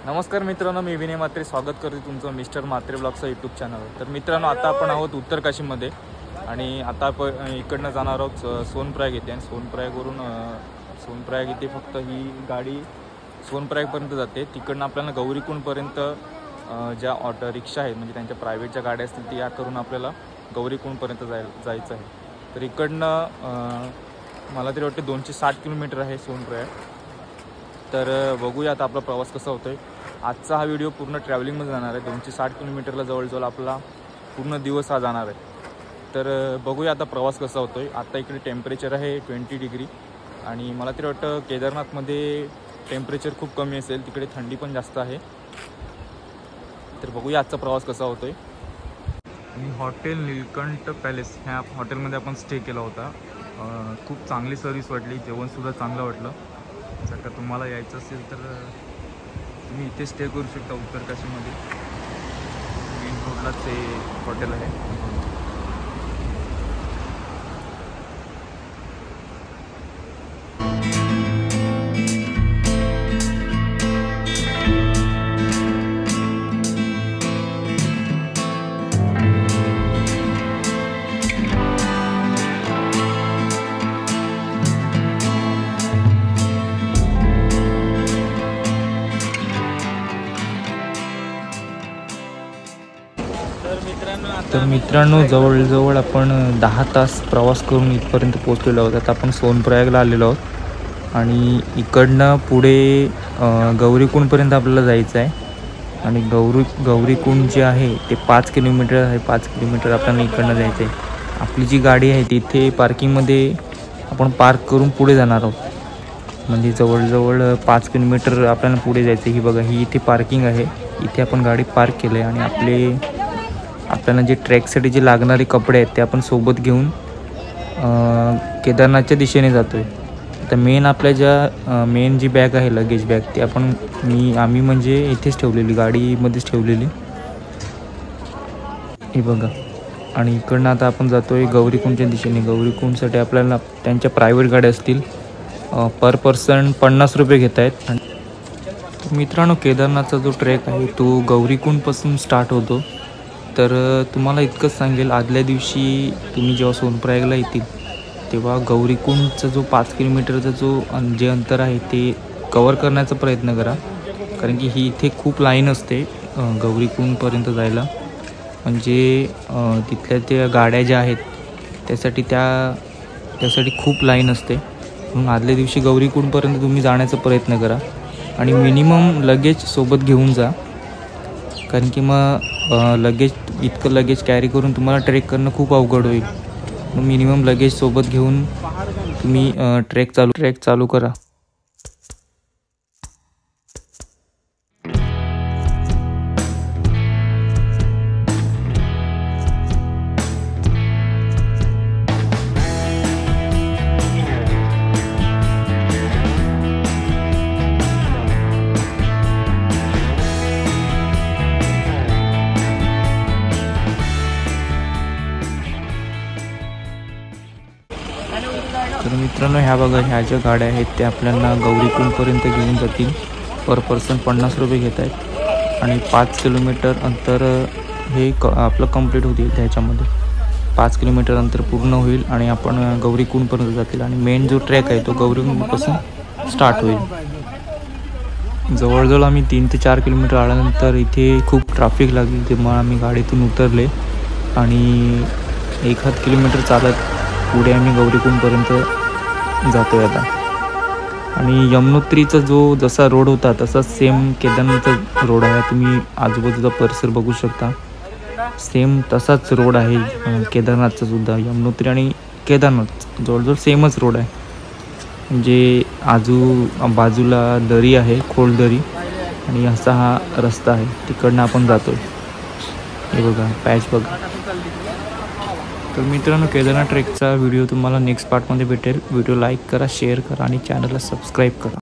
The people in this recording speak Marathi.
नमस्कार मित्रांनो, मी विनय म्हात्रे स्वागत करते तुमचं मिस्टर म्हात्रे ब्लॉगचं यूट्यूब चॅनलवर। तर मित्रांनो, आता आपण आहोत उत्तर काशीमध्ये आणि आता आपण इकडनं जाणार आहोत सोनप्रयाग येथे। आणि सोनप्रयाग येथे फक्त ही गाडी सोनप्रयागपर्यंत जाते। तिकडनं आपल्याला गौरीकुंडपर्यंत ज्या ऑटो रिक्षा आहेत म्हणजे त्यांच्या प्रायव्हेटच्या गाड्या असतील त्या करून आपल्याला गौरीकुंडपर्यंत जायचं आहे। तर इकडनं मला तरी वाटते 260 किलोमीटर आहे सोनप्रयाग। तर बघूया आता आपला प्रवास कसा होतोय। आजचा हा व्हिडिओ पूर्ण ट्रॅव्हलिंगमध्ये जाणार आहे। 260 किलोमीटरला जवळजवळ आपला पूर्ण दिवस हा जाणार आहे। तर बघूया आता प्रवास कसा होतोय। आता इकडे टेम्परेचर आहे 20 डिग्री आणि मला तरी वाटतं केदारनाथमध्ये टेम्परेचर खूप कमी असेल, तिकडे थंडी पण जास्त आहे। तर बघूया आजचा प्रवास कसा होतोय। मी हॉटेल नीलकंठ पॅलेस ह्या हॉटेलमध्ये आपण स्टे केला होता। खूप चांगली सर्व्हिस वाटली, जेवणसुद्धा चांगलं वाटलं। जर का तुम्हाला यायचं असेल तर तुम्ही इथे स्टे करू शकता। उत्तर काशीमध्ये मेन रोडलाच हे हॉटेल आहे। तर मित्रांनो जवळजवळ आपण 10 तास प्रवास करून इथपर्यंत पोहोचलेलो आहोत। आता आपण सोनप्रयागला आलेलो आहोत आणि इकडनं पुढे गौरीकुंडपर्यंत आपल्याला जायचं आहे। आणि गौरीकुंड जे आहे ते 5 किलोमीटर आहे। 5 किलोमीटर आपल्याला इकडनं जायचं आहे। आपली जी गाडी आहे तिथे पार्किंगमध्ये आपण पार्क करून पुढे जाणार आहोत। म्हणजे जवळजवळ 5 किलोमीटर आपल्याला पुढे जायचं आहे। ही बघा, ही इथे पार्किंग आहे, इथे आपण गाडी पार्क केली आहे। आणि आपल्याला जे ट्रॅकसाठी जे लागणारे कपडे आहेत ते आपण सोबत घेऊन केदारनाथच्या दिशेने जातो आहे। आता मेन जी बॅग आहे लगेज बॅग ती आम्ही म्हणजे इथेच ठेवलेली, गाडीमध्येच ठेवलेली, हे बघा। आणि इकडनं आता आपण जातो आहे गौरीकुंडच्या दिशेने। गौरीकुंडसाठी आपल्याला त्यांच्या प्रायव्हेट गाड्या असतील, पर पर्सन 50 रुपये घेत आहेत। आणि मित्रांनो, केदारनाथचा जो ट्रेक आहे तो गौरीकुंडपासून स्टार्ट होतो। तर तुम्हाला इतकंच सांगेल, आदल्या दिवशी तुम्ही जेव्हा सोनप्रयागला येतील तेव्हा गौरीकुंडचा जो 5 किलोमीटरचा जे अंतर आहे ते कवर करण्याचा प्रयत्न करा। कारण की इथे खूप लाईन असते गौरीकुंडपर्यंत जायला। म्हणजे तिथल्या त्या गाड्या ज्या आहेत त्यासाठी खूप लाईन असते। म्हणून आदल्या दिवशी गौरीकुंडपर्यंत तुम्ही जाण्याचा प्रयत्न करा आणि मिनिमम लगेज सोबत घेऊन जा। कारण की मग इतकं लगेज कॅरी करून तुम्हाला ट्रेक करणं खूप अवघड होईल। मग मिनिमम लगेज सोबत घेऊन तुम्ही ट्रेक चालू करा। तर मित्रांनो, ह्या बघा, ह्या ज्या गाड्या आहेत त्या आपल्याला गौरीकुंडपर्यंत घेऊन जातील। पर पर्सन 50 रुपये घेत आहेत आणि 5 किलोमीटर अंतर हे आपलं कंप्लीट होतील। त्याच्यामध्ये 5 किलोमीटर अंतर पूर्ण होईल आणि आपण गौरीकुंडपर्यंत जातील। आणि मेन जो ट्रॅक आहे तो गौरीकुंडपासून स्टार्ट होईल। जवळजवळ आम्ही 3 ते 4 किलोमीटर आल्यानंतर इथे खूप ट्रॅफिक लागली, तेव्हा आम्ही गाडीतून उतरले आणि 1 किलोमीटर चालत पुढे आम्ही गौरीकुंडपर्यंत जातो आहे आता। आणि यमुनोत्रीचा जसा रोड होता तसा सेम केदारनाथचा रोड आहे। तुम्ही आजूबाजूचा परिसर बघू शकता, सेम तसाच रोड आहे केदारनाथचा सुद्धा। यमुनोत्री आणि केदारनाथ जवळजवळ सेमच रोड आहे। म्हणजे बाजूला दरी आहे, खोल दरी, आणि असा हा रस्ता आहे, तिकडनं आपण जातो। हे बघा, पॅच बघा। तर मित्रांनो, केदारनाथ ट्रेकचा व्हिडिओ तुम्हाला नेक्स्ट पार्टमध्ये भेटेल। व्हिडिओ लाईक करा, शेअर करा आणि चॅनलला सबस्क्राईब करा।